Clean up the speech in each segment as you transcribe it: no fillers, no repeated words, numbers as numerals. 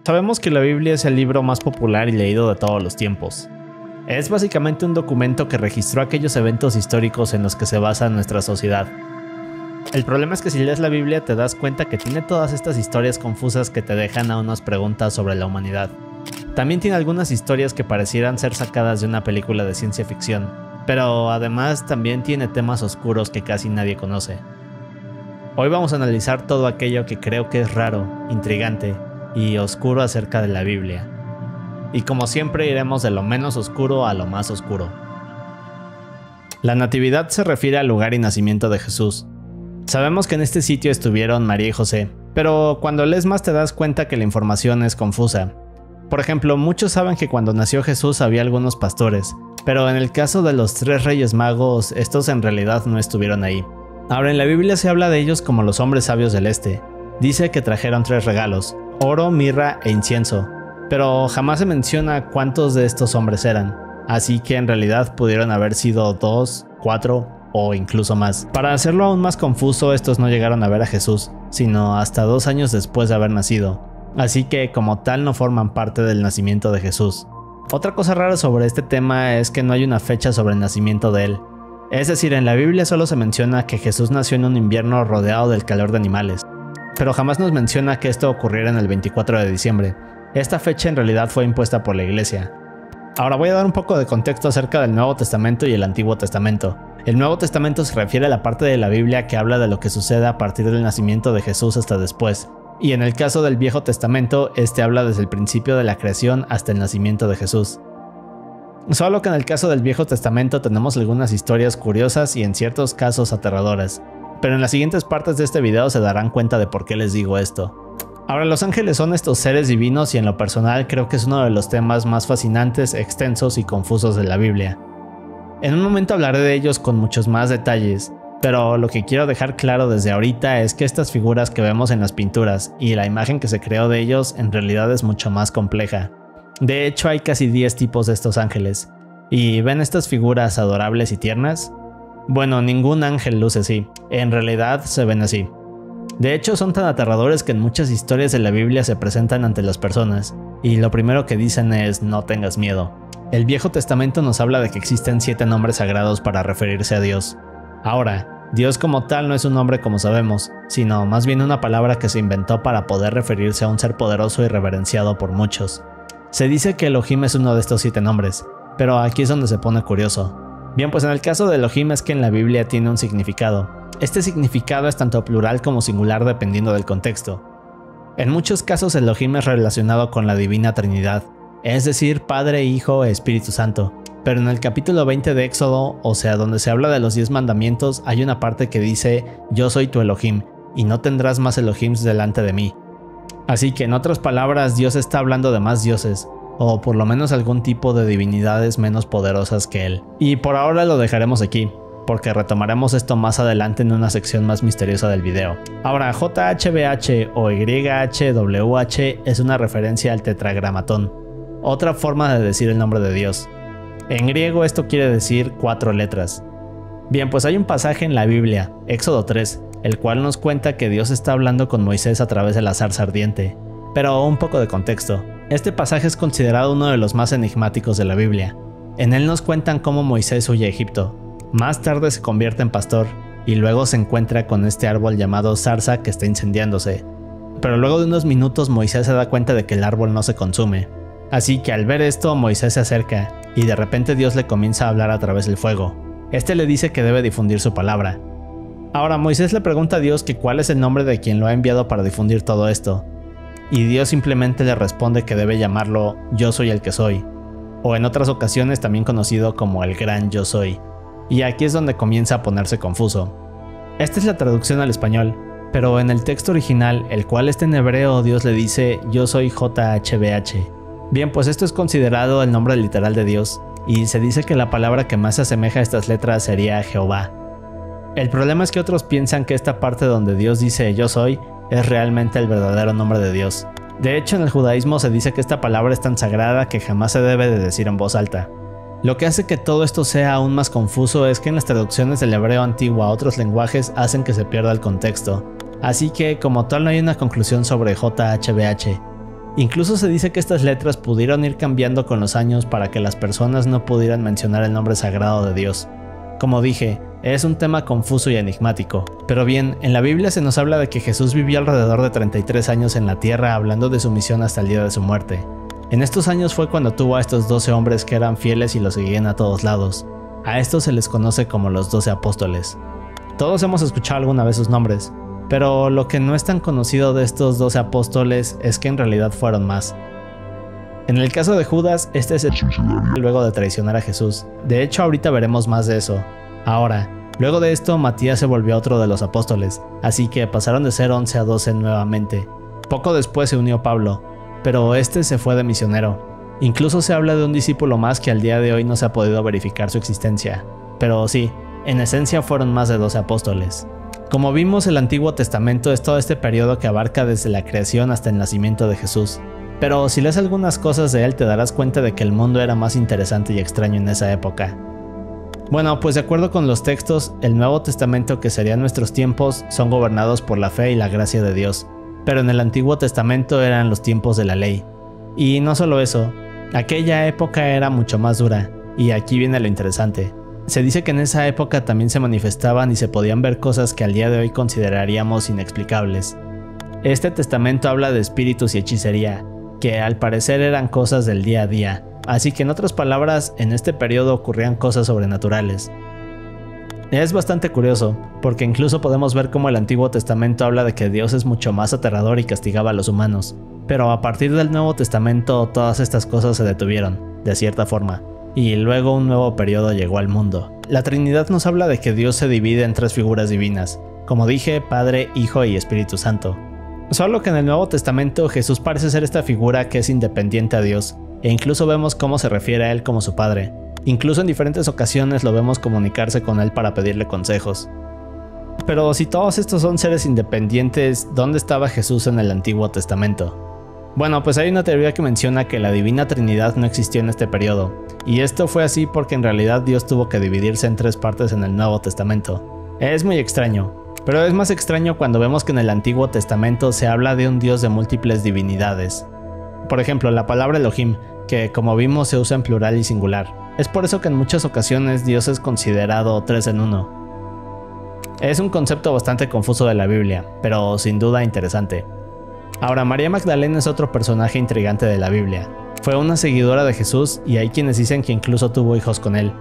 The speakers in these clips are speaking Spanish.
Sabemos que la Biblia es el libro más popular y leído de todos los tiempos. Es básicamente un documento que registró aquellos eventos históricos en los que se basa nuestra sociedad. El problema es que si lees la Biblia te das cuenta que tiene todas estas historias confusas que te dejan a unas preguntas sobre la humanidad. También tiene algunas historias que parecieran ser sacadas de una película de ciencia ficción, pero además también tiene temas oscuros que casi nadie conoce. Hoy vamos a analizar todo aquello que creo que es raro, intrigante y oscuro acerca de la Biblia. Y como siempre iremos de lo menos oscuro a lo más oscuro. La natividad se refiere al lugar y nacimiento de Jesús. Sabemos que en este sitio estuvieron María y José, pero cuando lees más te das cuenta que la información es confusa. Por ejemplo, muchos saben que cuando nació Jesús había algunos pastores, pero en el caso de los 3 reyes magos, estos en realidad no estuvieron ahí. Ahora en la Biblia se habla de ellos como los hombres sabios del este. Dice que trajeron 3 regalos, oro, mirra e incienso, pero jamás se menciona cuántos de estos hombres eran, así que en realidad pudieron haber sido 2, 4 o incluso más. Para hacerlo aún más confuso, estos no llegaron a ver a Jesús, sino hasta 2 años después de haber nacido, así que como tal no forman parte del nacimiento de Jesús. Otra cosa rara sobre este tema es que no hay una fecha sobre el nacimiento de él. Es decir, en la Biblia solo se menciona que Jesús nació en un invierno rodeado del calor de animales, pero jamás nos menciona que esto ocurriera en el 24 de diciembre. Esta fecha en realidad fue impuesta por la iglesia. Ahora voy a dar un poco de contexto acerca del Nuevo Testamento y el Antiguo Testamento. El Nuevo Testamento se refiere a la parte de la Biblia que habla de lo que sucede a partir del nacimiento de Jesús hasta después. Y en el caso del Viejo Testamento, este habla desde el principio de la creación hasta el nacimiento de Jesús. Solo que en el caso del Viejo Testamento tenemos algunas historias curiosas y en ciertos casos aterradoras, pero en las siguientes partes de este video se darán cuenta de por qué les digo esto. Ahora, los ángeles son estos seres divinos y en lo personal creo que es uno de los temas más fascinantes, extensos y confusos de la Biblia. En un momento hablaré de ellos con muchos más detalles, pero lo que quiero dejar claro desde ahorita es que estas figuras que vemos en las pinturas y la imagen que se creó de ellos en realidad es mucho más compleja. De hecho hay casi 10 tipos de estos ángeles. ¿Y ven estas figuras adorables y tiernas? Bueno, ningún ángel luce así, en realidad se ven así. De hecho son tan aterradores que en muchas historias de la Biblia se presentan ante las personas, y lo primero que dicen es no tengas miedo. El Viejo Testamento nos habla de que existen 7 nombres sagrados para referirse a Dios. Ahora, Dios como tal no es un nombre como sabemos, sino más bien una palabra que se inventó para poder referirse a un ser poderoso y reverenciado por muchos. Se dice que Elohim es uno de estos 7 nombres, pero aquí es donde se pone curioso. Bien, pues en el caso de Elohim es que en la Biblia tiene un significado. Este significado es tanto plural como singular dependiendo del contexto. En muchos casos Elohim es relacionado con la Divina Trinidad, es decir, Padre, Hijo e Espíritu Santo. Pero en el capítulo 20 de Éxodo, o sea donde se habla de los 10 mandamientos, hay una parte que dice yo soy tu Elohim, y no tendrás más Elohims delante de mí. Así que en otras palabras Dios está hablando de más dioses, o por lo menos algún tipo de divinidades menos poderosas que él. Y por ahora lo dejaremos aquí, porque retomaremos esto más adelante en una sección más misteriosa del video. Ahora, JHBH o YHWH es una referencia al tetragramatón, otra forma de decir el nombre de Dios. En griego esto quiere decir 4 letras. Bien, pues hay un pasaje en la Biblia, Éxodo 3, el cual nos cuenta que Dios está hablando con Moisés a través de la zarza ardiente. Pero un poco de contexto. Este pasaje es considerado uno de los más enigmáticos de la Biblia. En él nos cuentan cómo Moisés huye a Egipto. Más tarde se convierte en pastor y luego se encuentra con este árbol llamado zarza que está incendiándose. Pero luego de unos minutos Moisés se da cuenta de que el árbol no se consume. Así que al ver esto Moisés se acerca y de repente Dios le comienza a hablar a través del fuego. Este le dice que debe difundir su palabra. Ahora Moisés le pregunta a Dios que cuál es el nombre de quien lo ha enviado para difundir todo esto. Y Dios simplemente le responde que debe llamarlo Yo soy el que soy, o en otras ocasiones también conocido como el Gran Yo Soy. Y aquí es donde comienza a ponerse confuso. Esta es la traducción al español, pero en el texto original, el cual está en hebreo, Dios le dice Yo soy JHBH. Bien, pues esto es considerado el nombre literal de Dios, y se dice que la palabra que más se asemeja a estas letras sería Jehová. El problema es que otros piensan que esta parte donde Dios dice Yo soy es realmente el verdadero nombre de Dios. De hecho, en el judaísmo se dice que esta palabra es tan sagrada que jamás se debe de decir en voz alta. Lo que hace que todo esto sea aún más confuso es que en las traducciones del hebreo antiguo a otros lenguajes hacen que se pierda el contexto. Así que como tal no hay una conclusión sobre JHBH. Incluso se dice que estas letras pudieron ir cambiando con los años para que las personas no pudieran mencionar el nombre sagrado de Dios. Como dije, es un tema confuso y enigmático. Pero bien, en la Biblia se nos habla de que Jesús vivió alrededor de 33 años en la tierra hablando de su misión hasta el día de su muerte. En estos años fue cuando tuvo a estos 12 hombres que eran fieles y lo seguían a todos lados. A estos se les conoce como los 12 apóstoles. Todos hemos escuchado alguna vez sus nombres, pero lo que no es tan conocido de estos 12 apóstoles es que en realidad fueron más. En el caso de Judas, este se suicidó luego de traicionar a Jesús. De hecho, ahorita veremos más de eso. Ahora, luego de esto, Matías se volvió otro de los apóstoles, así que pasaron de ser 11 a 12 nuevamente. Poco después se unió Pablo, pero este se fue de misionero. Incluso se habla de un discípulo más que al día de hoy no se ha podido verificar su existencia. Pero sí, en esencia fueron más de 12 apóstoles. Como vimos, el Antiguo Testamento es todo este periodo que abarca desde la creación hasta el nacimiento de Jesús. Pero si lees algunas cosas de él te darás cuenta de que el mundo era más interesante y extraño en esa época. Bueno, pues de acuerdo con los textos, el Nuevo Testamento, que serían nuestros tiempos, son gobernados por la fe y la gracia de Dios. Pero en el Antiguo Testamento eran los tiempos de la ley. Y no solo eso, aquella época era mucho más dura, y aquí viene lo interesante. Se dice que en esa época también se manifestaban y se podían ver cosas que al día de hoy consideraríamos inexplicables. Este testamento habla de espíritus y hechicería, que al parecer eran cosas del día a día, así que en otras palabras, en este periodo ocurrían cosas sobrenaturales. Es bastante curioso, porque incluso podemos ver cómo el Antiguo Testamento habla de que Dios es mucho más aterrador y castigaba a los humanos, pero a partir del Nuevo Testamento todas estas cosas se detuvieron, de cierta forma, y luego un nuevo periodo llegó al mundo. La Trinidad nos habla de que Dios se divide en 3 figuras divinas, como dije, Padre, Hijo y Espíritu Santo. Solo que en el Nuevo Testamento Jesús parece ser esta figura que es independiente a Dios, e incluso vemos cómo se refiere a él como su Padre. Incluso en diferentes ocasiones lo vemos comunicarse con él para pedirle consejos. Pero si todos estos son seres independientes, ¿dónde estaba Jesús en el Antiguo Testamento? Bueno, pues hay una teoría que menciona que la Divina Trinidad no existió en este periodo, y esto fue así porque en realidad Dios tuvo que dividirse en 3 partes en el Nuevo Testamento. Es muy extraño, pero es más extraño cuando vemos que en el Antiguo Testamento se habla de un Dios de múltiples divinidades. Por ejemplo, la palabra Elohim, que como vimos se usa en plural y singular. Es por eso que en muchas ocasiones Dios es considerado 3 en 1. Es un concepto bastante confuso de la Biblia, pero sin duda interesante. Ahora, María Magdalena es otro personaje intrigante de la Biblia. Fue una seguidora de Jesús y hay quienes dicen que incluso tuvo hijos con él.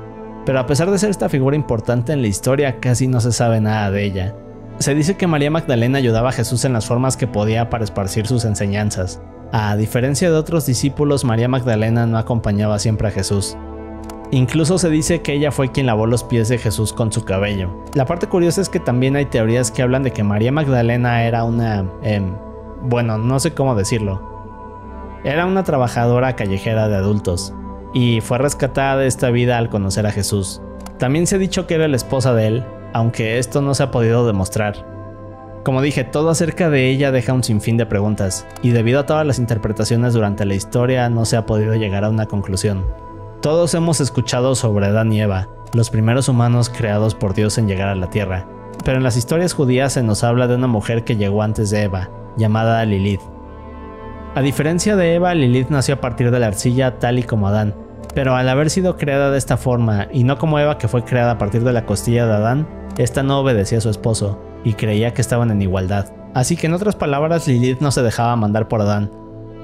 Pero a pesar de ser esta figura importante en la historia, casi no se sabe nada de ella. Se dice que María Magdalena ayudaba a Jesús en las formas que podía para esparcir sus enseñanzas. A diferencia de otros discípulos, María Magdalena no acompañaba siempre a Jesús. Incluso se dice que ella fue quien lavó los pies de Jesús con su cabello. La parte curiosa es que también hay teorías que hablan de que María Magdalena era una... bueno, no sé cómo decirlo. Era una trabajadora callejera de adultos, y fue rescatada de esta vida al conocer a Jesús. También se ha dicho que era la esposa de él, aunque esto no se ha podido demostrar. Como dije, todo acerca de ella deja un sinfín de preguntas, y debido a todas las interpretaciones durante la historia no se ha podido llegar a una conclusión. Todos hemos escuchado sobre Adán y Eva, los primeros humanos creados por Dios en llegar a la tierra, pero en las historias judías se nos habla de una mujer que llegó antes de Eva, llamada Lilith. A diferencia de Eva, Lilith nació a partir de la arcilla tal y como Adán, pero al haber sido creada de esta forma, y no como Eva que fue creada a partir de la costilla de Adán, esta no obedecía a su esposo, y creía que estaban en igualdad. Así que en otras palabras, Lilith no se dejaba mandar por Adán,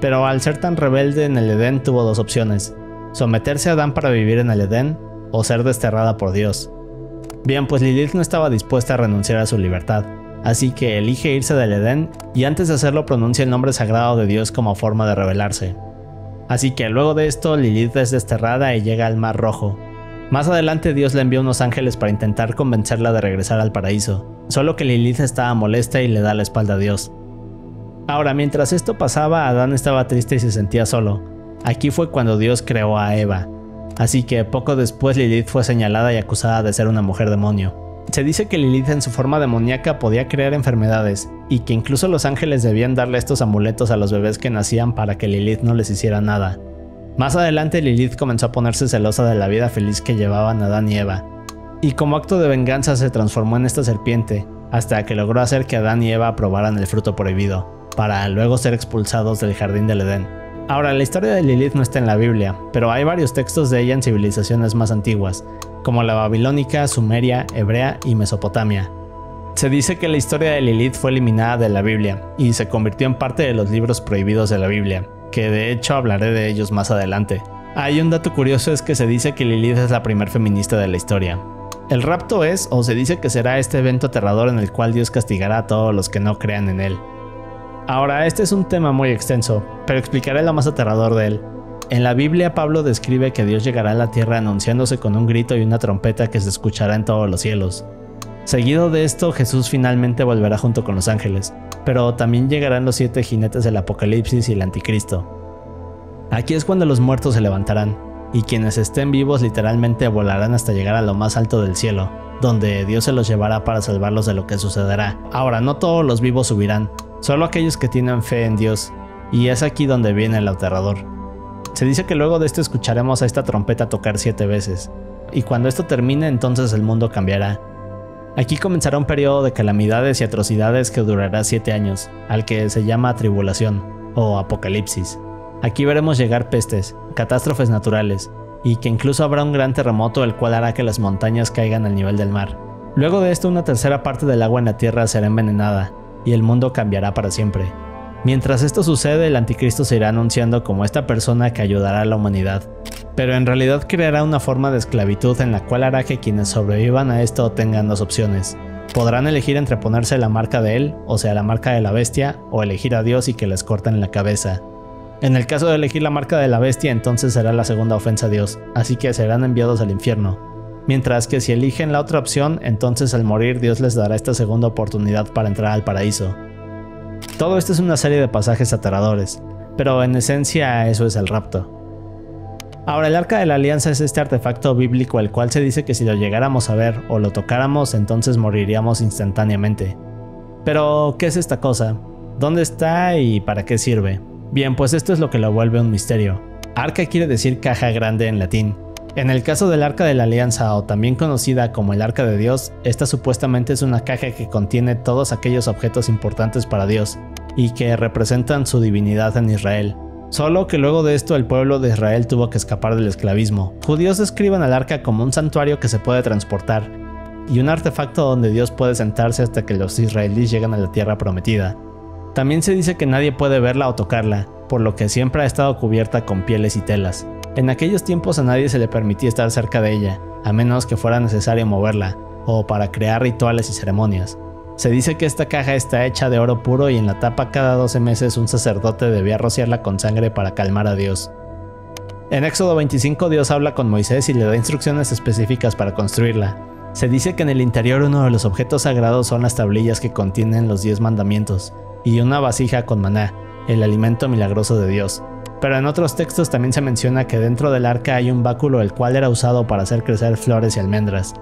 pero al ser tan rebelde en el Edén tuvo 2 opciones: someterse a Adán para vivir en el Edén, o ser desterrada por Dios. Bien, pues Lilith no estaba dispuesta a renunciar a su libertad, así que elige irse del Edén y antes de hacerlo pronuncia el nombre sagrado de Dios como forma de rebelarse. Así que luego de esto Lilith es desterrada y llega al Mar Rojo. Más adelante Dios le envía unos ángeles para intentar convencerla de regresar al paraíso, solo que Lilith estaba molesta y le da la espalda a Dios. Ahora, mientras esto pasaba, Adán estaba triste y se sentía solo. Aquí fue cuando Dios creó a Eva, así que poco después Lilith fue señalada y acusada de ser una mujer demonio. Se dice que Lilith en su forma demoníaca podía crear enfermedades, y que incluso los ángeles debían darle estos amuletos a los bebés que nacían para que Lilith no les hiciera nada. Más adelante Lilith comenzó a ponerse celosa de la vida feliz que llevaban Adán y Eva, y como acto de venganza se transformó en esta serpiente, hasta que logró hacer que Adán y Eva probaran el fruto prohibido, para luego ser expulsados del jardín del Edén. Ahora, la historia de Lilith no está en la Biblia, pero hay varios textos de ella en civilizaciones más antiguas, como la babilónica, sumeria, hebrea y Mesopotamia. Se dice que la historia de Lilith fue eliminada de la Biblia y se convirtió en parte de los libros prohibidos de la Biblia, que de hecho hablaré de ellos más adelante. Hay un dato curioso, es que se dice que Lilith es la primer feminista de la historia. El rapto es, o se dice que será, este evento aterrador en el cual Dios castigará a todos los que no crean en él. Ahora, este es un tema muy extenso, pero explicaré lo más aterrador de él. En la Biblia, Pablo describe que Dios llegará a la tierra anunciándose con un grito y una trompeta que se escuchará en todos los cielos. Seguido de esto, Jesús finalmente volverá junto con los ángeles, pero también llegarán los 7 jinetes del Apocalipsis y el Anticristo. Aquí es cuando los muertos se levantarán, y quienes estén vivos literalmente volarán hasta llegar a lo más alto del cielo, donde Dios se los llevará para salvarlos de lo que sucederá. Ahora, no todos los vivos subirán, solo aquellos que tienen fe en Dios, y es aquí donde viene el aterrador. Se dice que luego de esto escucharemos a esta trompeta tocar 7 veces, y cuando esto termine entonces el mundo cambiará. Aquí comenzará un periodo de calamidades y atrocidades que durará 7 años, al que se llama tribulación, o apocalipsis. Aquí veremos llegar pestes, catástrofes naturales, y que incluso habrá un gran terremoto el cual hará que las montañas caigan al nivel del mar. Luego de esto, una tercera parte del agua en la tierra será envenenada, y el mundo cambiará para siempre. Mientras esto sucede, el Anticristo se irá anunciando como esta persona que ayudará a la humanidad, pero en realidad creará una forma de esclavitud en la cual hará que quienes sobrevivan a esto tengan 2 opciones. Podrán elegir entre ponerse la marca de él, o sea la marca de la bestia, o elegir a Dios y que les corten la cabeza. En el caso de elegir la marca de la bestia, entonces será la segunda ofensa a Dios, así que serán enviados al infierno. Mientras que si eligen la otra opción, entonces al morir Dios les dará esta segunda oportunidad para entrar al paraíso. Todo esto es una serie de pasajes aterradores, pero en esencia eso es el rapto. Ahora, el Arca de la Alianza es este artefacto bíblico el cual se dice que si lo llegáramos a ver o lo tocáramos, entonces moriríamos instantáneamente. Pero, ¿qué es esta cosa? ¿Dónde está y para qué sirve? Bien, pues esto es lo que lo vuelve un misterio. Arca quiere decir caja grande en latín. En el caso del Arca de la Alianza, o también conocida como el Arca de Dios, esta supuestamente es una caja que contiene todos aquellos objetos importantes para Dios, y que representan su divinidad en Israel. Solo que luego de esto el pueblo de Israel tuvo que escapar del esclavismo. Judíos describen al arca como un santuario que se puede transportar, y un artefacto donde Dios puede sentarse hasta que los israelíes lleguen a la tierra prometida. También se dice que nadie puede verla o tocarla, por lo que siempre ha estado cubierta con pieles y telas. En aquellos tiempos a nadie se le permitía estar cerca de ella, a menos que fuera necesario moverla, o para crear rituales y ceremonias. Se dice que esta caja está hecha de oro puro y en la tapa cada 12 meses un sacerdote debía rociarla con sangre para calmar a Dios. En Éxodo 25 Dios habla con Moisés y le da instrucciones específicas para construirla. Se dice que en el interior uno de los objetos sagrados son las tablillas que contienen los 10 mandamientos, y una vasija con maná, el alimento milagroso de Dios. Pero en otros textos también se menciona que dentro del arca hay un báculo el cual era usado para hacer crecer flores y almendras.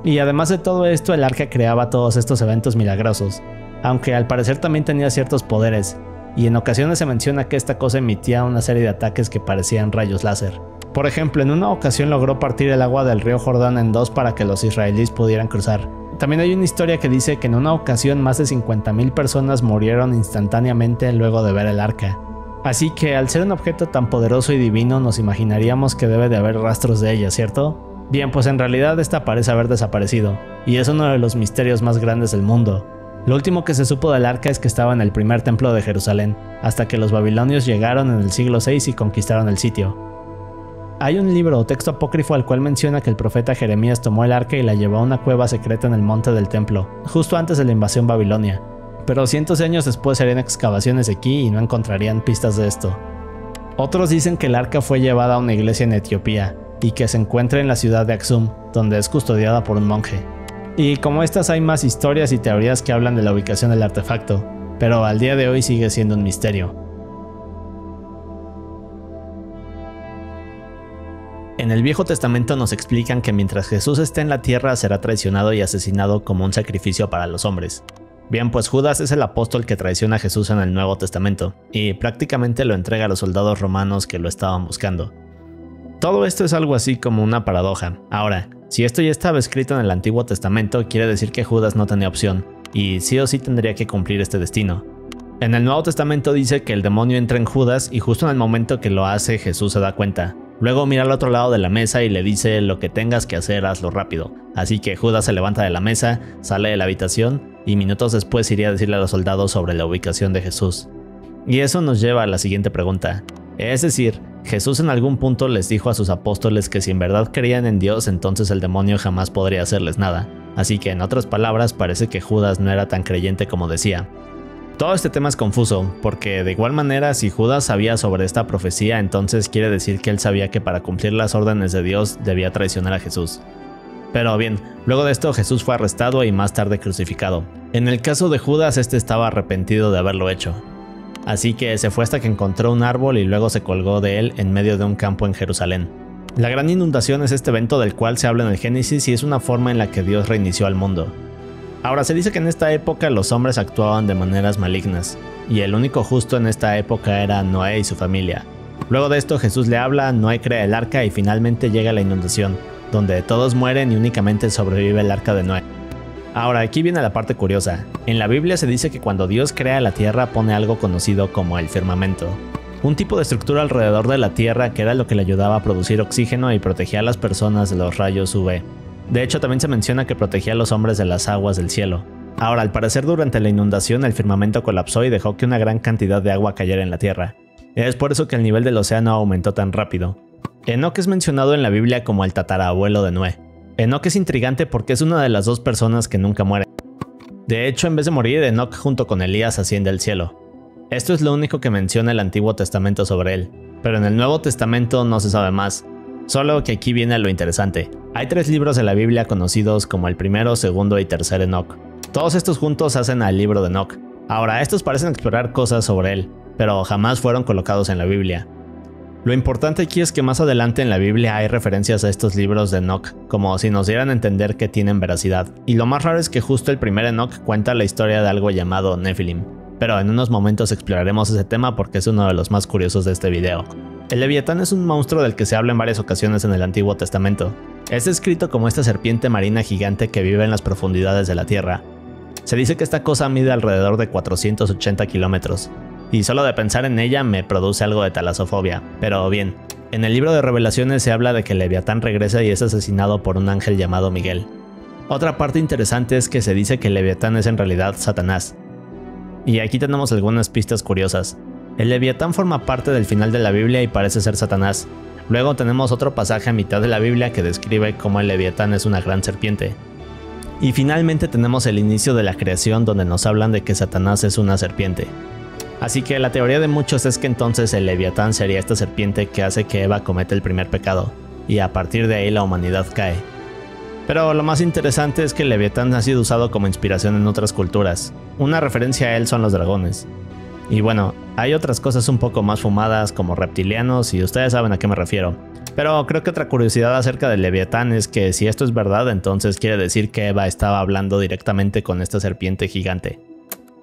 Y además de todo esto, el arca creaba todos estos eventos milagrosos, aunque al parecer también tenía ciertos poderes, y en ocasiones se menciona que esta cosa emitía una serie de ataques que parecían rayos láser. Por ejemplo, en una ocasión logró partir el agua del río Jordán en 2 para que los israelíes pudieran cruzar. También hay una historia que dice que en una ocasión más de 50,000 personas murieron instantáneamente luego de ver el arca. Así que al ser un objeto tan poderoso y divino nos imaginaríamos que debe de haber rastros de ella, ¿cierto? Bien, pues en realidad esta parece haber desaparecido, y es uno de los misterios más grandes del mundo. Lo último que se supo del arca es que estaba en el primer templo de Jerusalén, hasta que los babilonios llegaron en el siglo VI y conquistaron el sitio. Hay un libro o texto apócrifo al cual menciona que el profeta Jeremías tomó el arca y la llevó a una cueva secreta en el monte del templo, justo antes de la invasión babilonia. Pero cientos de años después harían excavaciones aquí y no encontrarían pistas de esto. Otros dicen que el arca fue llevada a una iglesia en Etiopía, y que se encuentra en la ciudad de Aksum, donde es custodiada por un monje. Y como estas hay más historias y teorías que hablan de la ubicación del artefacto, pero al día de hoy sigue siendo un misterio. En el Viejo Testamento nos explican que mientras Jesús esté en la tierra será traicionado y asesinado como un sacrificio para los hombres. Bien, pues Judas es el apóstol que traiciona a Jesús en el Nuevo Testamento, y prácticamente lo entrega a los soldados romanos que lo estaban buscando. Todo esto es algo así como una paradoja. Ahora, si esto ya estaba escrito en el Antiguo Testamento, quiere decir que Judas no tenía opción, y sí o sí tendría que cumplir este destino. En el Nuevo Testamento dice que el demonio entra en Judas y justo en el momento que lo hace Jesús se da cuenta. Luego mira al otro lado de la mesa y le dice: lo que tengas que hacer, hazlo rápido. Así que Judas se levanta de la mesa, sale de la habitación y minutos después iría a decirle a los soldados sobre la ubicación de Jesús. Y eso nos lleva a la siguiente pregunta. Es decir, Jesús en algún punto les dijo a sus apóstoles que si en verdad creían en Dios, entonces el demonio jamás podría hacerles nada. Así que en otras palabras parece que Judas no era tan creyente como decía. Todo este tema es confuso, porque de igual manera si Judas sabía sobre esta profecía, entonces quiere decir que él sabía que para cumplir las órdenes de Dios debía traicionar a Jesús. Pero bien, luego de esto Jesús fue arrestado y más tarde crucificado. En el caso de Judas, este estaba arrepentido de haberlo hecho. Así que se fue hasta que encontró un árbol y luego se colgó de él en medio de un campo en Jerusalén. La gran inundación es este evento del cual se habla en el Génesis y es una forma en la que Dios reinició al mundo. Ahora se dice que en esta época los hombres actuaban de maneras malignas, y el único justo en esta época era Noé y su familia. Luego de esto Jesús le habla, Noé crea el arca y finalmente llega la inundación, donde todos mueren y únicamente sobrevive el arca de Noé. Ahora aquí viene la parte curiosa. En la Biblia se dice que cuando Dios crea la tierra pone algo conocido como el firmamento. Un tipo de estructura alrededor de la tierra que era lo que le ayudaba a producir oxígeno y protegía a las personas de los rayos UV. De hecho, también se menciona que protegía a los hombres de las aguas del cielo. Ahora, al parecer durante la inundación el firmamento colapsó y dejó que una gran cantidad de agua cayera en la tierra. Es por eso que el nivel del océano aumentó tan rápido. Enoc es mencionado en la Biblia como el tatarabuelo de Noé. Enoc es intrigante porque es una de las dos personas que nunca muere. De hecho, en vez de morir, Enoc junto con Elías asciende al cielo. Esto es lo único que menciona el Antiguo Testamento sobre él, pero en el Nuevo Testamento no se sabe más. Solo que aquí viene lo interesante. Hay 3 libros de la Biblia conocidos como el primero, segundo y tercer Enoc. Todos estos juntos hacen al libro de Enoc. Ahora, estos parecen explorar cosas sobre él, pero jamás fueron colocados en la Biblia. Lo importante aquí es que más adelante en la Biblia hay referencias a estos libros de Enoc, como si nos dieran a entender que tienen veracidad. Y lo más raro es que justo el primer Enoc cuenta la historia de algo llamado Nephilim. Pero en unos momentos exploraremos ese tema porque es uno de los más curiosos de este video. El Leviatán es un monstruo del que se habla en varias ocasiones en el Antiguo Testamento. Es descrito como esta serpiente marina gigante que vive en las profundidades de la tierra. Se dice que esta cosa mide alrededor de 480 kilómetros, y solo de pensar en ella me produce algo de talasofobia. Pero bien, en el libro de Revelaciones se habla de que el Leviatán regresa y es asesinado por un ángel llamado Miguel. Otra parte interesante es que se dice que el Leviatán es en realidad Satanás. Y aquí tenemos algunas pistas curiosas. El Leviatán forma parte del final de la Biblia y parece ser Satanás. Luego tenemos otro pasaje a mitad de la Biblia que describe cómo el Leviatán es una gran serpiente. Y finalmente tenemos el inicio de la creación donde nos hablan de que Satanás es una serpiente. Así que la teoría de muchos es que entonces el Leviatán sería esta serpiente que hace que Eva cometa el primer pecado, y a partir de ahí la humanidad cae. Pero lo más interesante es que el Leviatán ha sido usado como inspiración en otras culturas. Una referencia a él son los dragones. Y bueno, hay otras cosas un poco más fumadas como reptilianos y ustedes saben a qué me refiero. Pero creo que otra curiosidad acerca del Leviatán es que si esto es verdad, entonces quiere decir que Eva estaba hablando directamente con esta serpiente gigante.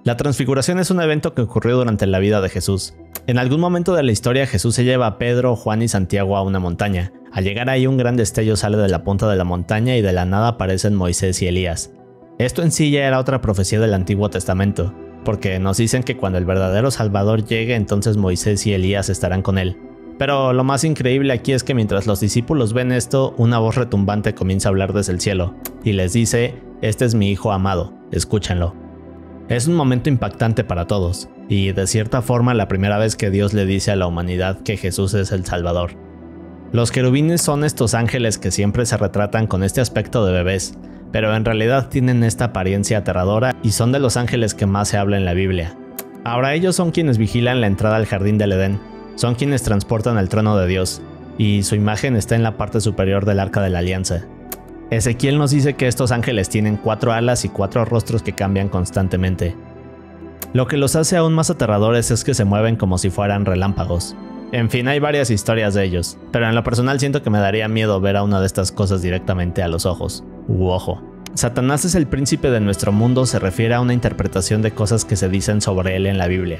La transfiguración es un evento que ocurrió durante la vida de Jesús. En algún momento de la historia Jesús se lleva a Pedro, Juan y Santiago a una montaña. Al llegar ahí un gran destello sale de la punta de la montaña y de la nada aparecen Moisés y Elías. Esto en sí ya era otra profecía del Antiguo Testamento, porque nos dicen que cuando el verdadero Salvador llegue entonces Moisés y Elías estarán con él. Pero lo más increíble aquí es que mientras los discípulos ven esto, una voz retumbante comienza a hablar desde el cielo, y les dice: "Este es mi hijo amado, escúchenlo". Es un momento impactante para todos, y de cierta forma la primera vez que Dios le dice a la humanidad que Jesús es el Salvador. Los querubines son estos ángeles que siempre se retratan con este aspecto de bebés, pero en realidad tienen esta apariencia aterradora y son de los ángeles que más se habla en la Biblia. Ahora ellos son quienes vigilan la entrada al jardín del Edén, son quienes transportan el trono de Dios, y su imagen está en la parte superior del Arca de la Alianza. Ezequiel nos dice que estos ángeles tienen 4 alas y 4 rostros que cambian constantemente. Lo que los hace aún más aterradores es que se mueven como si fueran relámpagos. En fin, hay varias historias de ellos, pero en lo personal siento que me daría miedo ver a una de estas cosas directamente a los ojos. Ojo. Satanás es el príncipe de nuestro mundo se refiere a una interpretación de cosas que se dicen sobre él en la Biblia.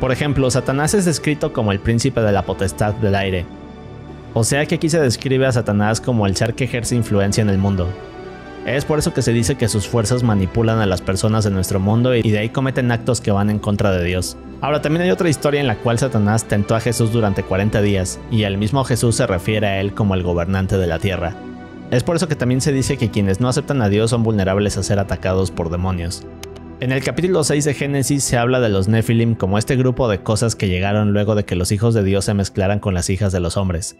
Por ejemplo, Satanás es descrito como el príncipe de la potestad del aire. O sea que aquí se describe a Satanás como el ser que ejerce influencia en el mundo. Es por eso que se dice que sus fuerzas manipulan a las personas de nuestro mundo y de ahí cometen actos que van en contra de Dios. Ahora, también hay otra historia en la cual Satanás tentó a Jesús durante 40 días, y el mismo Jesús se refiere a él como el gobernante de la tierra. Es por eso que también se dice que quienes no aceptan a Dios son vulnerables a ser atacados por demonios. En el capítulo 6 de Génesis se habla de los Nephilim como este grupo de cosas que llegaron luego de que los hijos de Dios se mezclaran con las hijas de los hombres.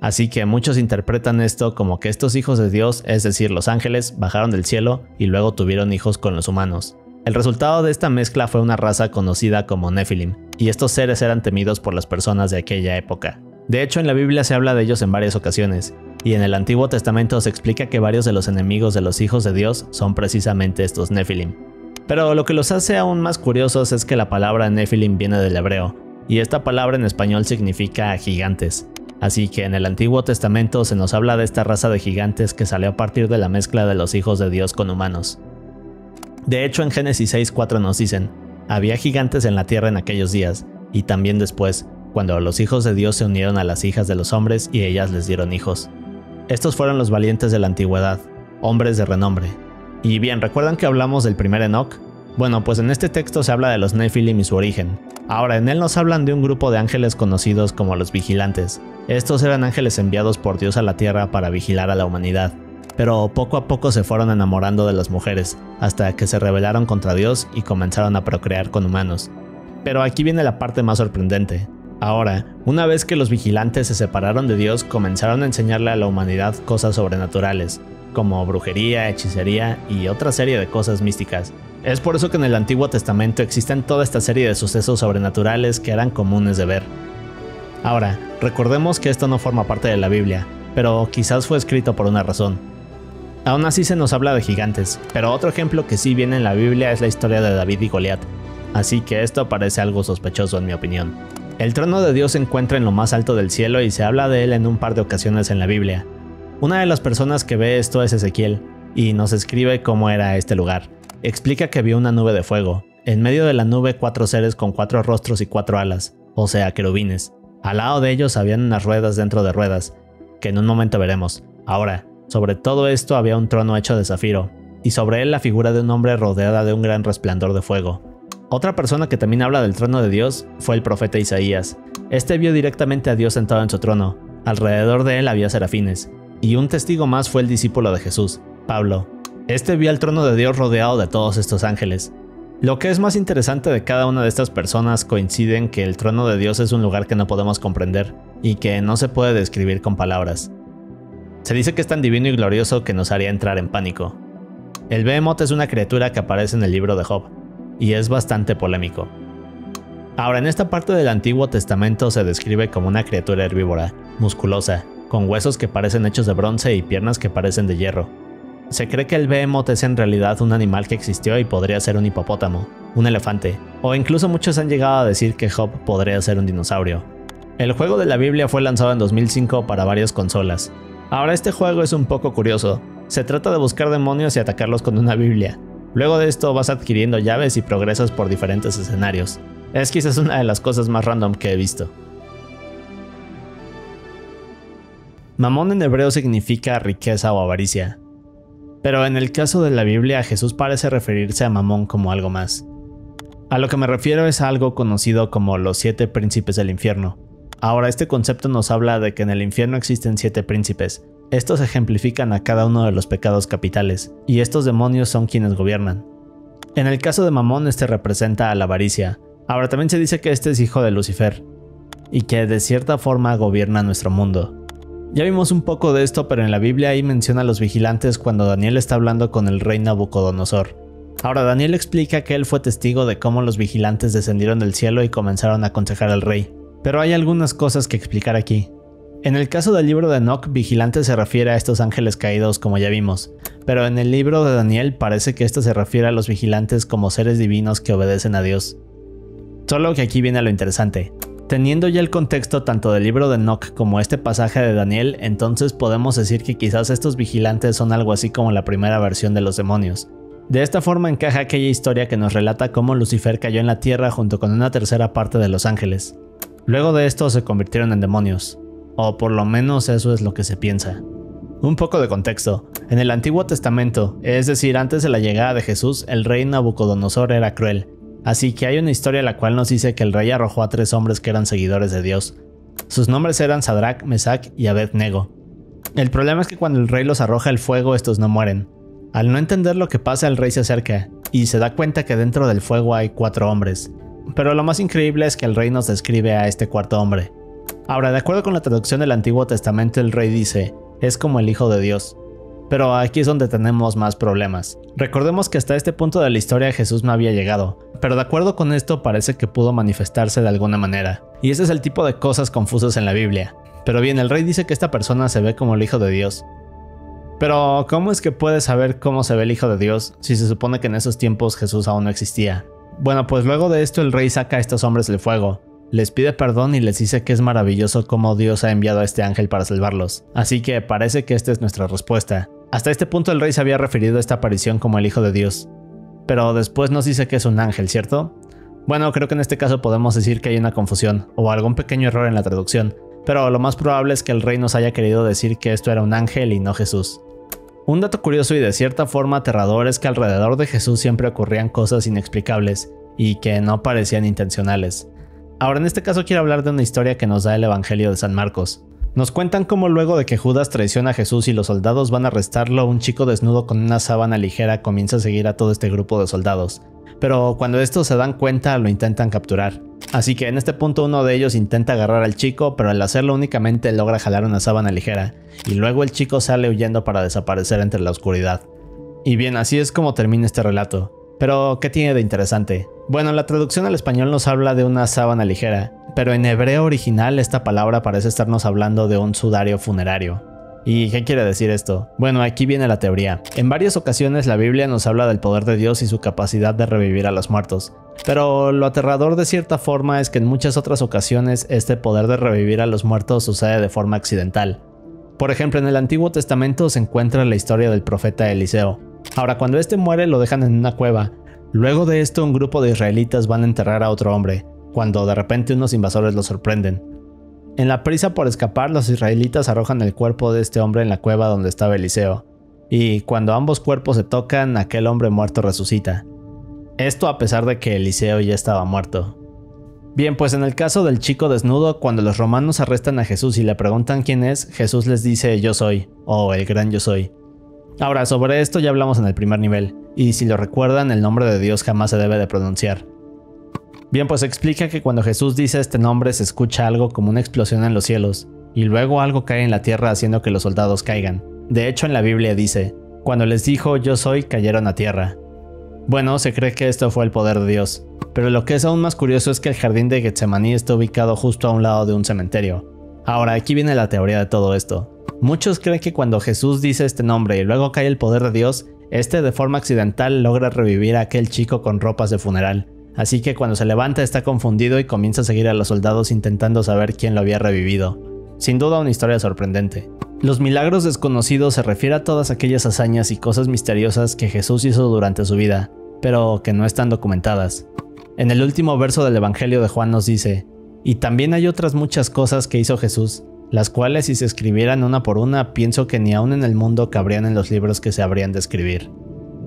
Así que muchos interpretan esto como que estos hijos de Dios, es decir, los ángeles, bajaron del cielo y luego tuvieron hijos con los humanos. El resultado de esta mezcla fue una raza conocida como Nephilim, y estos seres eran temidos por las personas de aquella época. De hecho, en la Biblia se habla de ellos en varias ocasiones, y en el Antiguo Testamento se explica que varios de los enemigos de los hijos de Dios son precisamente estos Nephilim. Pero lo que los hace aún más curiosos es que la palabra Nephilim viene del hebreo, y esta palabra en español significa gigantes. Así que en el Antiguo Testamento se nos habla de esta raza de gigantes que salió a partir de la mezcla de los hijos de Dios con humanos. De hecho, en Génesis 6:4 nos dicen: había gigantes en la tierra en aquellos días, y también después, cuando los hijos de Dios se unieron a las hijas de los hombres y ellas les dieron hijos. Estos fueron los valientes de la antigüedad, hombres de renombre. Y bien, ¿recuerdan que hablamos del primer Enoc? Bueno, pues en este texto se habla de los Nephilim y su origen. Ahora, en él nos hablan de un grupo de ángeles conocidos como los vigilantes. Estos eran ángeles enviados por Dios a la tierra para vigilar a la humanidad. Pero poco a poco se fueron enamorando de las mujeres, hasta que se rebelaron contra Dios y comenzaron a procrear con humanos. Pero aquí viene la parte más sorprendente. Ahora, una vez que los vigilantes se separaron de Dios, comenzaron a enseñarle a la humanidad cosas sobrenaturales, como brujería, hechicería y otra serie de cosas místicas. Es por eso que en el Antiguo Testamento existen toda esta serie de sucesos sobrenaturales que eran comunes de ver. Ahora, recordemos que esto no forma parte de la Biblia, pero quizás fue escrito por una razón. Aún así se nos habla de gigantes, pero otro ejemplo que sí viene en la Biblia es la historia de David y Goliat, así que esto parece algo sospechoso en mi opinión. El trono de Dios se encuentra en lo más alto del cielo y se habla de él en un par de ocasiones en la Biblia. Una de las personas que ve esto es Ezequiel, y nos escribe cómo era este lugar. Explica que vio una nube de fuego, en medio de la nube 4 seres con 4 rostros y 4 alas, o sea, querubines. Al lado de ellos habían unas ruedas dentro de ruedas, que en un momento veremos. Ahora, sobre todo esto había un trono hecho de zafiro, y sobre él la figura de un hombre rodeada de un gran resplandor de fuego. Otra persona que también habla del trono de Dios fue el profeta Isaías. Este vio directamente a Dios sentado en su trono, alrededor de él había serafines, y un testigo más fue el discípulo de Jesús, Pablo. Este vio al trono de Dios rodeado de todos estos ángeles. Lo que es más interesante de cada una de estas personas coincide en que el trono de Dios es un lugar que no podemos comprender y que no se puede describir con palabras. Se dice que es tan divino y glorioso que nos haría entrar en pánico. El Behemoth es una criatura que aparece en el libro de Job, y es bastante polémico. Ahora, en esta parte del Antiguo Testamento se describe como una criatura herbívora, musculosa, con huesos que parecen hechos de bronce y piernas que parecen de hierro. Se cree que el Behemoth es en realidad un animal que existió y podría ser un hipopótamo, un elefante, o incluso muchos han llegado a decir que Job podría ser un dinosaurio. El juego de la Biblia fue lanzado en 2005 para varias consolas. Ahora, este juego es un poco curioso. Se trata de buscar demonios y atacarlos con una Biblia. Luego de esto vas adquiriendo llaves y progresas por diferentes escenarios. Es quizás una de las cosas más random que he visto. Mamón en hebreo significa riqueza o avaricia. Pero en el caso de la Biblia, Jesús parece referirse a Mamón como algo más. A lo que me refiero es a algo conocido como los 7 príncipes del infierno. Ahora, este concepto nos habla de que en el infierno existen 7 príncipes. Estos ejemplifican a cada uno de los pecados capitales, y estos demonios son quienes gobiernan. En el caso de Mamón, este representa a la avaricia. Ahora, también se dice que este es hijo de Lucifer, y que de cierta forma gobierna nuestro mundo. Ya vimos un poco de esto, pero en la Biblia ahí menciona a los vigilantes cuando Daniel está hablando con el rey Nabucodonosor. Ahora, Daniel explica que él fue testigo de cómo los vigilantes descendieron del cielo y comenzaron a aconsejar al rey. Pero hay algunas cosas que explicar aquí. En el caso del libro de Enoc, vigilante se refiere a estos ángeles caídos como ya vimos, pero en el libro de Daniel parece que esto se refiere a los vigilantes como seres divinos que obedecen a Dios. Solo que aquí viene lo interesante. Teniendo ya el contexto tanto del libro de Enoc como este pasaje de Daniel, entonces podemos decir que quizás estos vigilantes son algo así como la primera versión de los demonios. De esta forma encaja aquella historia que nos relata cómo Lucifer cayó en la tierra junto con una tercera parte de los ángeles. Luego de esto se convirtieron en demonios, o por lo menos eso es lo que se piensa. Un poco de contexto. En el Antiguo Testamento, es decir, antes de la llegada de Jesús, el rey Nabucodonosor era cruel. Así que hay una historia la cual nos dice que el rey arrojó a 3 hombres que eran seguidores de Dios. Sus nombres eran Sadrach, Mesach y Abed-Nego. El problema es que cuando el rey los arroja al fuego, estos no mueren. Al no entender lo que pasa, el rey se acerca y se da cuenta que dentro del fuego hay 4 hombres. Pero lo más increíble es que el rey nos describe a este cuarto hombre. Ahora, de acuerdo con la traducción del Antiguo Testamento, el rey dice: es como el Hijo de Dios. Pero aquí es donde tenemos más problemas. Recordemos que hasta este punto de la historia Jesús no había llegado, pero de acuerdo con esto parece que pudo manifestarse de alguna manera. Y ese es el tipo de cosas confusas en la Biblia. Pero bien, el rey dice que esta persona se ve como el Hijo de Dios. Pero, ¿cómo es que puede saber cómo se ve el Hijo de Dios si se supone que en esos tiempos Jesús aún no existía? Bueno, pues luego de esto el rey saca a estos hombres del fuego, les pide perdón y les dice que es maravilloso cómo Dios ha enviado a este ángel para salvarlos. Así que parece que esta es nuestra respuesta. Hasta este punto el rey se había referido a esta aparición como el Hijo de Dios. Pero después nos dice que es un ángel, ¿cierto? Bueno, creo que en este caso podemos decir que hay una confusión, o algún pequeño error en la traducción, pero lo más probable es que el rey nos haya querido decir que esto era un ángel y no Jesús. Un dato curioso y de cierta forma aterrador es que alrededor de Jesús siempre ocurrían cosas inexplicables, y que no parecían intencionales. Ahora, en este caso quiero hablar de una historia que nos da el Evangelio de San Marcos. Nos cuentan cómo luego de que Judas traiciona a Jesús y los soldados van a arrestarlo, un chico desnudo con una sábana ligera comienza a seguir a todo este grupo de soldados. Pero cuando estos se dan cuenta, lo intentan capturar. Así que en este punto uno de ellos intenta agarrar al chico, pero al hacerlo únicamente logra jalar una sábana ligera, y luego el chico sale huyendo para desaparecer entre la oscuridad. Y bien, así es como termina este relato. Pero, ¿qué tiene de interesante? Bueno, la traducción al español nos habla de una sábana ligera, pero en hebreo original esta palabra parece estarnos hablando de un sudario funerario. ¿Y qué quiere decir esto? Bueno, aquí viene la teoría. En varias ocasiones la Biblia nos habla del poder de Dios y su capacidad de revivir a los muertos, pero lo aterrador de cierta forma es que en muchas otras ocasiones este poder de revivir a los muertos sucede de forma accidental. Por ejemplo, en el Antiguo Testamento se encuentra la historia del profeta Eliseo. Ahora, cuando este muere lo dejan en una cueva. Luego de esto un grupo de israelitas van a enterrar a otro hombre, cuando de repente unos invasores lo sorprenden. En la prisa por escapar, los israelitas arrojan el cuerpo de este hombre en la cueva donde estaba Eliseo, y cuando ambos cuerpos se tocan, aquel hombre muerto resucita. Esto a pesar de que Eliseo ya estaba muerto. Bien, pues en el caso del chico desnudo, cuando los romanos arrestan a Jesús y le preguntan quién es, Jesús les dice yo soy, o el gran yo soy. Ahora, sobre esto ya hablamos en el primer nivel, y si lo recuerdan, el nombre de Dios jamás se debe de pronunciar. Bien, pues explica que cuando Jesús dice este nombre se escucha algo como una explosión en los cielos, y luego algo cae en la tierra haciendo que los soldados caigan. De hecho, en la Biblia dice, cuando les dijo yo soy, cayeron a tierra. Bueno, se cree que esto fue el poder de Dios, pero lo que es aún más curioso es que el jardín de Getsemaní está ubicado justo a un lado de un cementerio. Ahora, aquí viene la teoría de todo esto. Muchos creen que cuando Jesús dice este nombre y luego cae el poder de Dios, este de forma accidental logra revivir a aquel chico con ropas de funeral. Así que cuando se levanta está confundido y comienza a seguir a los soldados intentando saber quién lo había revivido. Sin duda una historia sorprendente. Los milagros desconocidos se refiere a todas aquellas hazañas y cosas misteriosas que Jesús hizo durante su vida, pero que no están documentadas. En el último verso del Evangelio de Juan nos dice, y también hay otras muchas cosas que hizo Jesús, las cuales si se escribieran una por una, pienso que ni aún en el mundo cabrían en los libros que se habrían de escribir.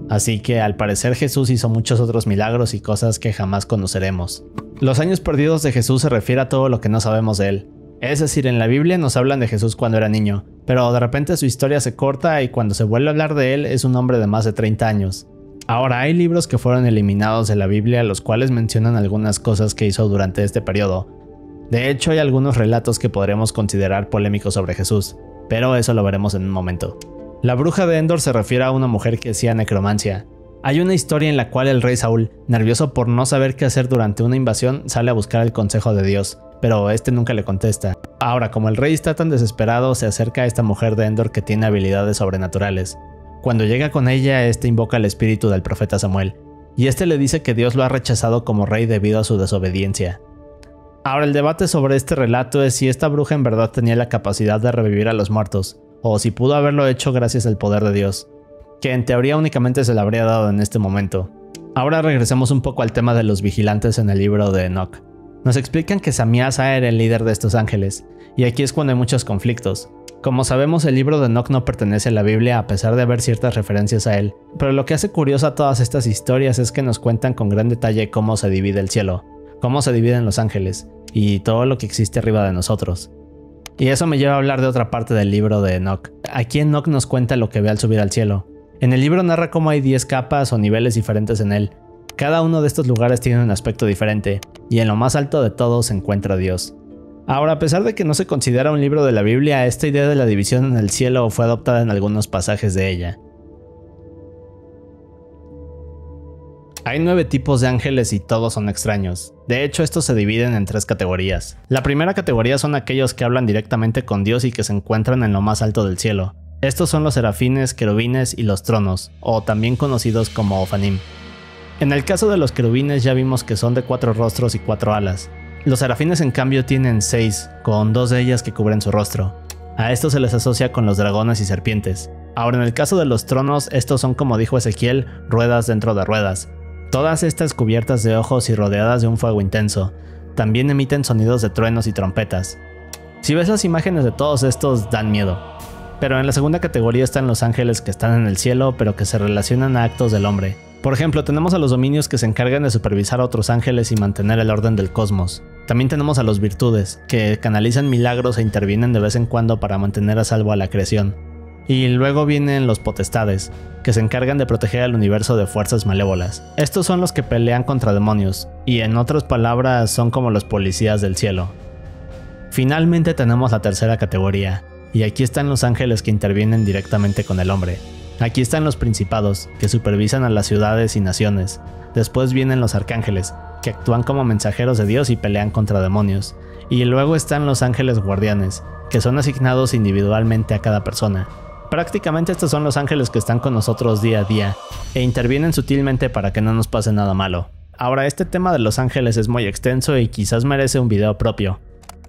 Así que al parecer Jesús hizo muchos otros milagros y cosas que jamás conoceremos. Los años perdidos de Jesús se refiere a todo lo que no sabemos de él. Es decir, en la Biblia nos hablan de Jesús cuando era niño, pero de repente su historia se corta y cuando se vuelve a hablar de él es un hombre de más de 30 años. Ahora, hay libros que fueron eliminados de la Biblia los cuales mencionan algunas cosas que hizo durante este periodo. De hecho, hay algunos relatos que podremos considerar polémicos sobre Jesús, pero eso lo veremos en un momento. La bruja de Endor se refiere a una mujer que hacía necromancia. Hay una historia en la cual el rey Saúl, nervioso por no saber qué hacer durante una invasión, sale a buscar el consejo de Dios, pero este nunca le contesta. Ahora, como el rey está tan desesperado, se acerca a esta mujer de Endor que tiene habilidades sobrenaturales. Cuando llega con ella, este invoca el espíritu del profeta Samuel, y este le dice que Dios lo ha rechazado como rey debido a su desobediencia. Ahora, el debate sobre este relato es si esta bruja en verdad tenía la capacidad de revivir a los muertos, o si pudo haberlo hecho gracias al poder de Dios, que en teoría únicamente se le habría dado en este momento. Ahora regresemos un poco al tema de los vigilantes en el libro de Enoch. Nos explican que Samiasa era el líder de estos ángeles, y aquí es cuando hay muchos conflictos. Como sabemos, el libro de Enoch no pertenece a la Biblia a pesar de haber ciertas referencias a él, pero lo que hace curiosa todas estas historias es que nos cuentan con gran detalle cómo se divide el cielo, cómo se dividen los ángeles, y todo lo que existe arriba de nosotros. Y eso me lleva a hablar de otra parte del libro de Enoch. Aquí Enoch nos cuenta lo que ve al subir al cielo. En el libro narra cómo hay 10 capas o niveles diferentes en él. Cada uno de estos lugares tiene un aspecto diferente, y en lo más alto de todos se encuentra Dios. Ahora, a pesar de que no se considera un libro de la Biblia, esta idea de la división en el cielo fue adoptada en algunos pasajes de ella. Hay 9 tipos de ángeles y todos son extraños. De hecho, estos se dividen en 3 categorías. La primera categoría son aquellos que hablan directamente con Dios y que se encuentran en lo más alto del cielo. Estos son los serafines, querubines y los tronos, o también conocidos como ofanim. En el caso de los querubines ya vimos que son de 4 rostros y 4 alas. Los serafines en cambio tienen 6, con 2 de ellas que cubren su rostro. A esto se les asocia con los dragones y serpientes. Ahora, en el caso de los tronos, estos son, como dijo Ezequiel, ruedas dentro de ruedas. Todas estas cubiertas de ojos y rodeadas de un fuego intenso. También emiten sonidos de truenos y trompetas. Si ves las imágenes de todos estos, dan miedo. Pero en la segunda categoría están los ángeles que están en el cielo, pero que se relacionan a actos del hombre. Por ejemplo, tenemos a los dominios que se encargan de supervisar a otros ángeles y mantener el orden del cosmos. También tenemos a los virtudes, que canalizan milagros e intervienen de vez en cuando para mantener a salvo a la creación. Y luego vienen los potestades, que se encargan de proteger al universo de fuerzas malévolas. Estos son los que pelean contra demonios, y en otras palabras son como los policías del cielo. Finalmente tenemos la tercera categoría, y aquí están los ángeles que intervienen directamente con el hombre. Aquí están los principados, que supervisan a las ciudades y naciones. Después vienen los arcángeles, que actúan como mensajeros de Dios y pelean contra demonios. Y luego están los ángeles guardianes, que son asignados individualmente a cada persona. Prácticamente estos son los ángeles que están con nosotros día a día, e intervienen sutilmente para que no nos pase nada malo. Ahora, este tema de los ángeles es muy extenso y quizás merece un video propio.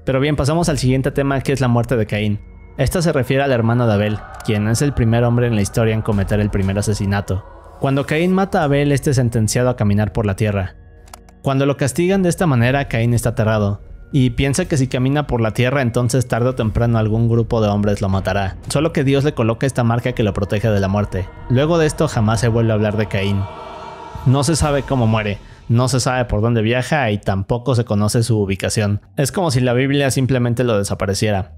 Pero bien, pasamos al siguiente tema, que es la muerte de Caín. Esta se refiere al hermano de Abel, quien es el primer hombre en la historia en cometer el primer asesinato. Cuando Caín mata a Abel, este es sentenciado a caminar por la tierra. Cuando lo castigan de esta manera, Caín está aterrado, y piensa que si camina por la tierra, entonces tarde o temprano algún grupo de hombres lo matará. Solo que Dios le coloca esta marca que lo protege de la muerte. Luego de esto jamás se vuelve a hablar de Caín. No se sabe cómo muere, no se sabe por dónde viaja y tampoco se conoce su ubicación. Es como si la Biblia simplemente lo desapareciera.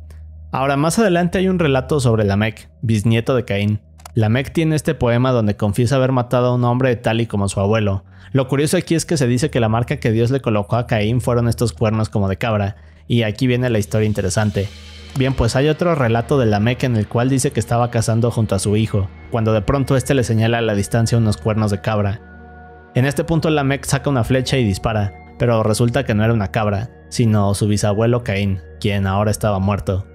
Ahora, más adelante hay un relato sobre Lamec, bisnieto de Caín. Lamec tiene este poema donde confiesa haber matado a un hombre tal y como su abuelo. Lo curioso aquí es que se dice que la marca que Dios le colocó a Caín fueron estos cuernos como de cabra, y aquí viene la historia interesante. Bien, pues hay otro relato de Lamec en el cual dice que estaba cazando junto a su hijo, cuando de pronto este le señala a la distancia unos cuernos de cabra. En este punto Lamec saca una flecha y dispara, pero resulta que no era una cabra, sino su bisabuelo Caín, quien ahora estaba muerto.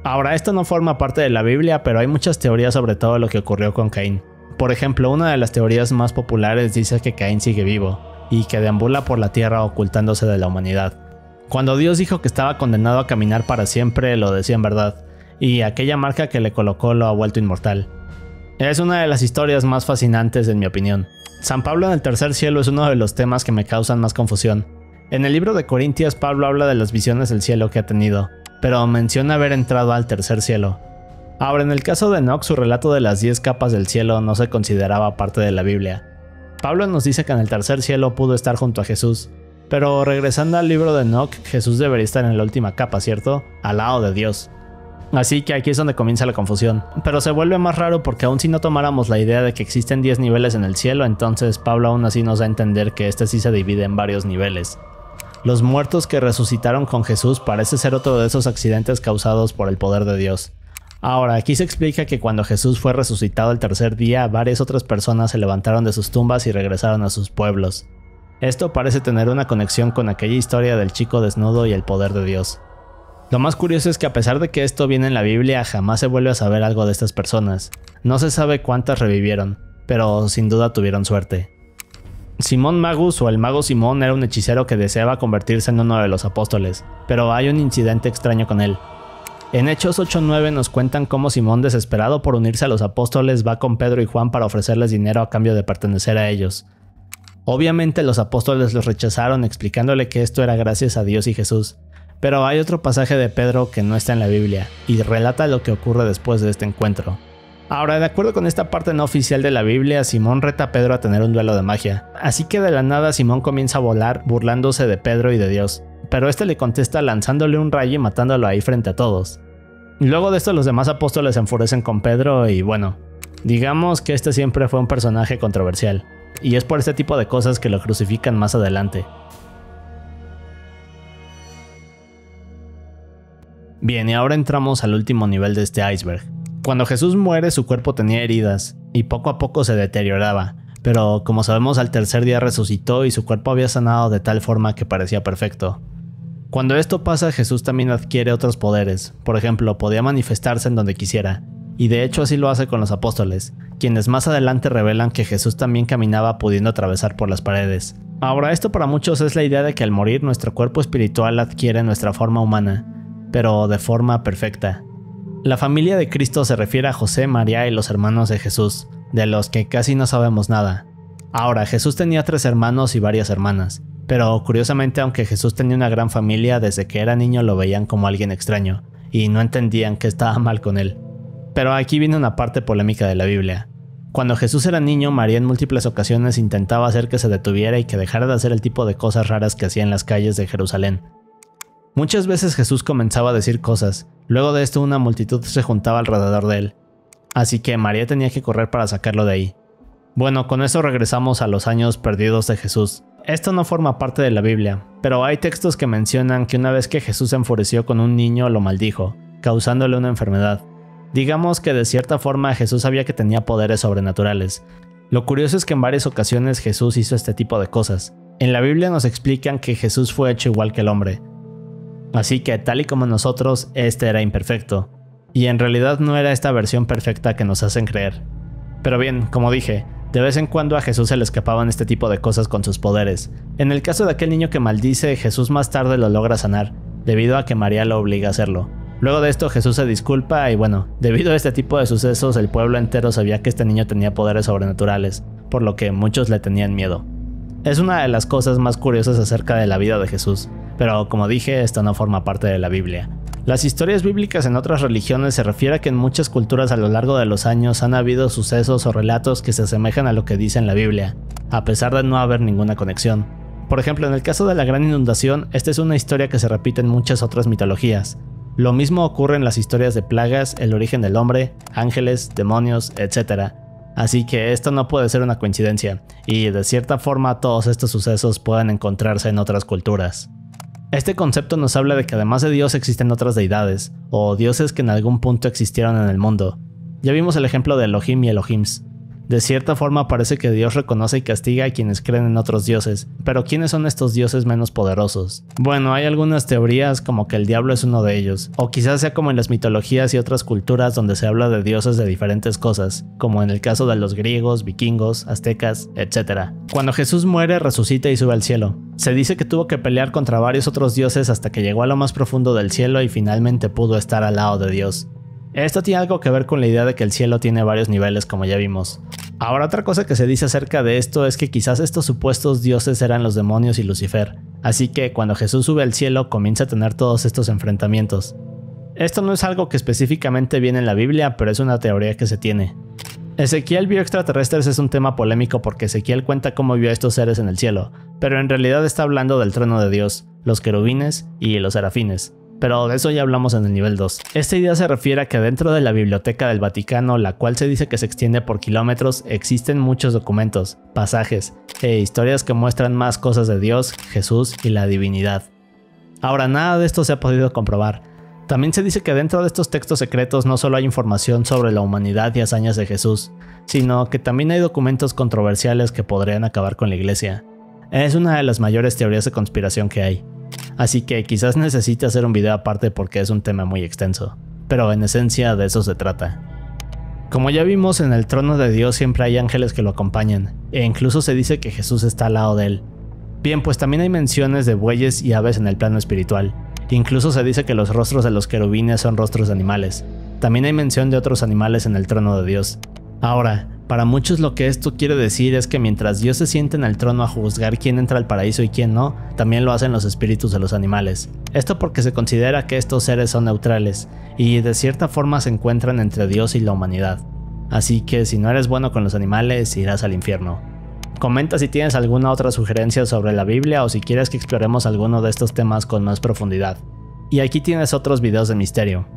Ahora, esto no forma parte de la Biblia, pero hay muchas teorías sobre todo lo que ocurrió con Caín. Por ejemplo, una de las teorías más populares dice que Caín sigue vivo, y que deambula por la tierra ocultándose de la humanidad. Cuando Dios dijo que estaba condenado a caminar para siempre, lo decía en verdad, y aquella marca que le colocó lo ha vuelto inmortal. Es una de las historias más fascinantes en mi opinión. San Pablo en el tercer cielo es uno de los temas que me causan más confusión. En el libro de Corintios, Pablo habla de las visiones del cielo que ha tenido, pero menciona haber entrado al tercer cielo. Ahora, en el caso de Enoch, su relato de las 10 capas del cielo no se consideraba parte de la Biblia. Pablo nos dice que en el tercer cielo pudo estar junto a Jesús, pero regresando al libro de Enoch, Jesús debería estar en la última capa, ¿cierto? Al lado de Dios. Así que aquí es donde comienza la confusión. Pero se vuelve más raro porque aun si no tomáramos la idea de que existen 10 niveles en el cielo, entonces Pablo aún así nos da a entender que este sí se divide en varios niveles. Los muertos que resucitaron con Jesús parece ser otro de esos accidentes causados por el poder de Dios. Ahora, aquí se explica que cuando Jesús fue resucitado el tercer día, varias otras personas se levantaron de sus tumbas y regresaron a sus pueblos. Esto parece tener una conexión con aquella historia del chico desnudo y el poder de Dios. Lo más curioso es que a pesar de que esto viene en la Biblia, jamás se vuelve a saber algo de estas personas. No se sabe cuántas revivieron, pero sin duda tuvieron suerte. Simón Magus, o el mago Simón, era un hechicero que deseaba convertirse en uno de los apóstoles, pero hay un incidente extraño con él. En Hechos 8:9 nos cuentan cómo Simón, desesperado por unirse a los apóstoles, va con Pedro y Juan para ofrecerles dinero a cambio de pertenecer a ellos. Obviamente los apóstoles los rechazaron explicándole que esto era gracias a Dios y Jesús, Pero hay otro pasaje de Pedro que no está en la Biblia y relata lo que ocurre después de este encuentro. Ahora, de acuerdo con esta parte no oficial de la Biblia, Simón reta a Pedro a tener un duelo de magia. Así que de la nada Simón comienza a volar burlándose de Pedro y de Dios, pero este le contesta lanzándole un rayo y matándolo ahí frente a todos. Luego de esto los demás apóstoles se enfurecen con Pedro y bueno, digamos que este siempre fue un personaje controversial, y es por este tipo de cosas que lo crucifican más adelante. Bien, y ahora entramos al último nivel de este iceberg. Cuando Jesús muere, su cuerpo tenía heridas y poco a poco se deterioraba, pero como sabemos al tercer día resucitó y su cuerpo había sanado de tal forma que parecía perfecto. Cuando esto pasa, Jesús también adquiere otros poderes, por ejemplo, podía manifestarse en donde quisiera, y de hecho así lo hace con los apóstoles, quienes más adelante revelan que Jesús también caminaba pudiendo atravesar por las paredes. Ahora, esto para muchos es la idea de que al morir nuestro cuerpo espiritual adquiere nuestra forma humana, pero de forma perfecta. La familia de Cristo se refiere a José, María y los hermanos de Jesús, de los que casi no sabemos nada. Ahora, Jesús tenía 3 hermanos y varias hermanas, pero curiosamente aunque Jesús tenía una gran familia, desde que era niño lo veían como alguien extraño, y no entendían que estaba mal con él. Pero aquí viene una parte polémica de la Biblia. Cuando Jesús era niño, María en múltiples ocasiones intentaba hacer que se detuviera y que dejara de hacer el tipo de cosas raras que hacía en las calles de Jerusalén. Muchas veces Jesús comenzaba a decir cosas, luego de esto una multitud se juntaba alrededor de él, así que María tenía que correr para sacarlo de ahí. Bueno, con eso regresamos a los años perdidos de Jesús. Esto no forma parte de la Biblia, pero hay textos que mencionan que una vez que Jesús se enfureció con un niño lo maldijo, causándole una enfermedad. Digamos que de cierta forma Jesús sabía que tenía poderes sobrenaturales. Lo curioso es que en varias ocasiones Jesús hizo este tipo de cosas. En la Biblia nos explican que Jesús fue hecho igual que el hombre. Así que tal y como nosotros, este era imperfecto. Y en realidad no era esta versión perfecta que nos hacen creer. Pero bien, como dije, de vez en cuando a Jesús se le escapaban este tipo de cosas con sus poderes. En el caso de aquel niño que maldice, Jesús más tarde lo logra sanar, debido a que María lo obliga a hacerlo. Luego de esto Jesús se disculpa y bueno, debido a este tipo de sucesos el pueblo entero sabía que este niño tenía poderes sobrenaturales, por lo que muchos le tenían miedo. Es una de las cosas más curiosas acerca de la vida de Jesús, pero como dije, esto no forma parte de la Biblia. Las historias bíblicas en otras religiones se refiere a que en muchas culturas a lo largo de los años han habido sucesos o relatos que se asemejan a lo que dice en la Biblia, a pesar de no haber ninguna conexión. Por ejemplo, en el caso de la gran inundación, esta es una historia que se repite en muchas otras mitologías. Lo mismo ocurre en las historias de plagas, el origen del hombre, ángeles, demonios, etc. Así que esto no puede ser una coincidencia, y de cierta forma todos estos sucesos pueden encontrarse en otras culturas. Este concepto nos habla de que además de Dios existen otras deidades, o dioses que en algún punto existieron en el mundo. Ya vimos el ejemplo de Elohim y Elohims. De cierta forma parece que Dios reconoce y castiga a quienes creen en otros dioses, pero ¿quiénes son estos dioses menos poderosos? Bueno, hay algunas teorías como que el diablo es uno de ellos, o quizás sea como en las mitologías y otras culturas donde se habla de dioses de diferentes cosas, como en el caso de los griegos, vikingos, aztecas, etc. Cuando Jesús muere, resucita y sube al cielo. Se dice que tuvo que pelear contra varios otros dioses hasta que llegó a lo más profundo del cielo y finalmente pudo estar al lado de Dios. Esto tiene algo que ver con la idea de que el cielo tiene varios niveles, como ya vimos. Ahora, otra cosa que se dice acerca de esto es que quizás estos supuestos dioses eran los demonios y Lucifer, así que cuando Jesús sube al cielo comienza a tener todos estos enfrentamientos. Esto no es algo que específicamente viene en la Biblia, pero es una teoría que se tiene. Ezequiel vio extraterrestres es un tema polémico porque Ezequiel cuenta cómo vio a estos seres en el cielo, pero en realidad está hablando del trono de Dios, los querubines y los serafines. Pero de eso ya hablamos en el nivel 2. Esta idea se refiere a que dentro de la Biblioteca del Vaticano, la cual se dice que se extiende por kilómetros, existen muchos documentos, pasajes e historias que muestran más cosas de Dios, Jesús y la divinidad. Ahora, nada de esto se ha podido comprobar. También se dice que dentro de estos textos secretos no solo hay información sobre la humanidad y hazañas de Jesús, sino que también hay documentos controversiales que podrían acabar con la iglesia. Es una de las mayores teorías de conspiración que hay. Así que quizás necesite hacer un video aparte porque es un tema muy extenso, pero en esencia de eso se trata. Como ya vimos, en el trono de Dios siempre hay ángeles que lo acompañan, e incluso se dice que Jesús está al lado de él. Bien, pues también hay menciones de bueyes y aves en el plano espiritual. Incluso se dice que los rostros de los querubines son rostros de animales. También hay mención de otros animales en el trono de Dios. Ahora, para muchos lo que esto quiere decir es que mientras Dios se siente en el trono a juzgar quién entra al paraíso y quién no, también lo hacen los espíritus de los animales. Esto porque se considera que estos seres son neutrales, y de cierta forma se encuentran entre Dios y la humanidad. Así que si no eres bueno con los animales, irás al infierno. Comenta si tienes alguna otra sugerencia sobre la Biblia o si quieres que exploremos alguno de estos temas con más profundidad. Y aquí tienes otros videos de misterio.